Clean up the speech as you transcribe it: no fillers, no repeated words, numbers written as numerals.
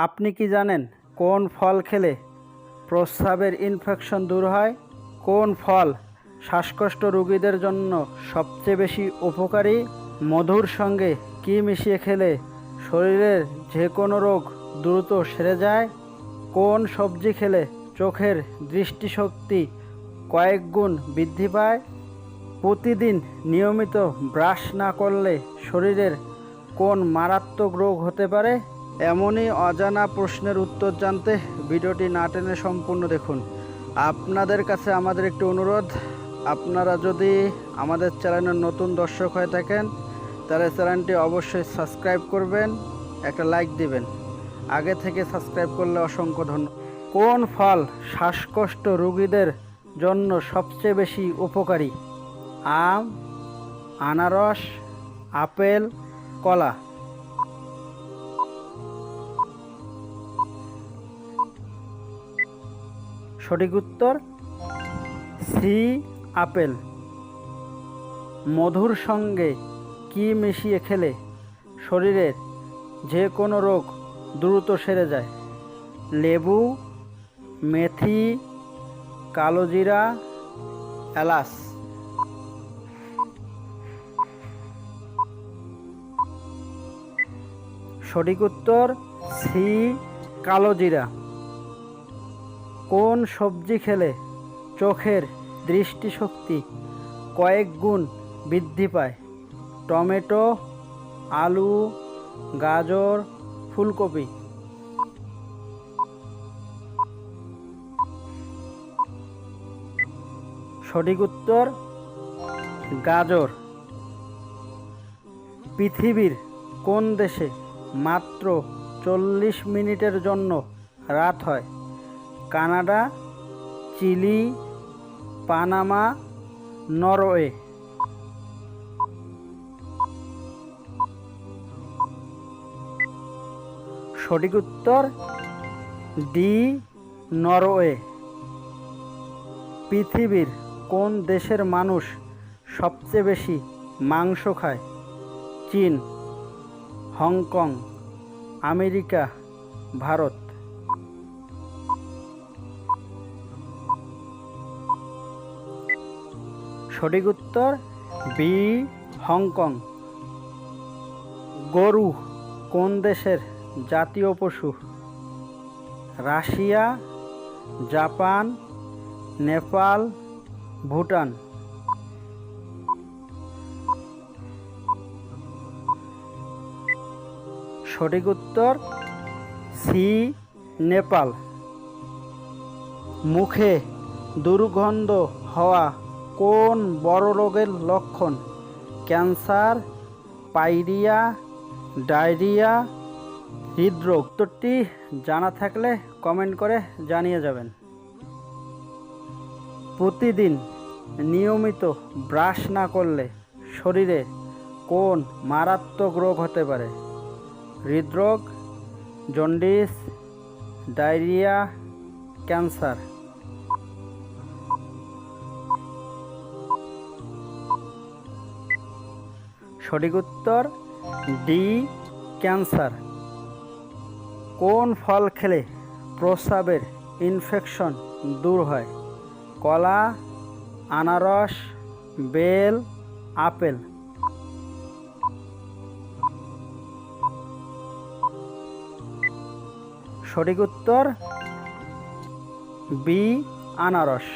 আপনি কি জানেন কোন ফল খেলে প্রস্রাবের ইনফেকশন দূর হয়? কোন ফল শ্বাসকষ্ট রোগীদের জন্য সবচেয়ে বেশি উপকারী? মধুর সঙ্গে কি মিশিয়ে খেলে শরীরের যে কোনো রোগ দ্রুত সেরে যায়? কোন সবজি খেলে চোখের দৃষ্টিশক্তি কয়েক গুণ বৃদ্ধি পায়? প্রতিদিন নিয়মিত ব্রাশ না করলে শরীরের কোন মারাত্মক রোগ হতে পারে? এমনই অজানা প্রশ্নের উত্তর জানতে ভিডিওটি না টেনে সম্পূর্ণ দেখুন। আপনাদের কাছে আমাদের একটি অনুরোধ, আপনারা যদি আমাদের চ্যানেলের নতুন দর্শক হয়ে থাকেন তাহলে চ্যানেলটি অবশ্যই সাবস্ক্রাইব করবেন, একটা লাইক দিবেন। আগে থেকে সাবস্ক্রাইব করলে অসংখ্য ধন্যবাদ। কোন ফল শ্বাসকষ্ট রোগীদের জন্য সবচেয়ে বেশি উপকারী? আম, আনারস, আপেল, কলা। সঠিক উত্তর সি, আপেল। মধুর সঙ্গে কি মিশিয়ে খেলে শরীরের যে কোনো রোগ দ্রুত সেরে যায়? লেবু, মেথি, কালোজিরা, এলাচ। সঠিক উত্তর সি, কালোজিরা। কোন সবজি খেলে চোখের দৃষ্টিশক্তি কয়েক গুণ বৃদ্ধি পায়? টমেটো, আলু, গাজর, ফুলকপি। সঠিক উত্তর গাজর। পৃথিবীর কোন দেশে মাত্র 40 মিনিটের জন্য রাত হয়? Canada, Chile, Panama, Norway. সঠিক উত্তর ডি, নরওয়ে। পৃথিবীর কোন দেশের মানুষ সবচেয়ে বেশি মাংস খায়? চীন, হংকং, আমেরিকা, ভারত। সঠিক উত্তর বি, হংকং। গরু কোন দেশের জাতীয় পশু? Russia, Japan, Nepal, Bhutan. সঠিক উত্তর সি, নেপাল। মুখে দুর্গন্ধ হওয়া কোন বড় রোগের লক্ষণ? ক্যান্সার, পাইরিয়া, ডায়রিয়া, হৃদরোগ। উত্তরটি জানা থাকলে কমেন্ট করে জানিয়ে যাবেন। প্রতিদিন নিয়মিত ব্রাশ না করলে শরীরে কোন মারাত্মক রোগ হতে পারে? হৃদরোগ, জন্ডিস, ডায়রিয়া, ক্যান্সার। সঠিক উত্তর ডি, ক্যান্সার। কোন ফল খেলে প্রস্রাবের ইনফেকশন দূর হয়? কলা, আনারস, বেল, আপেল। সঠিক উত্তর বি, আনারস।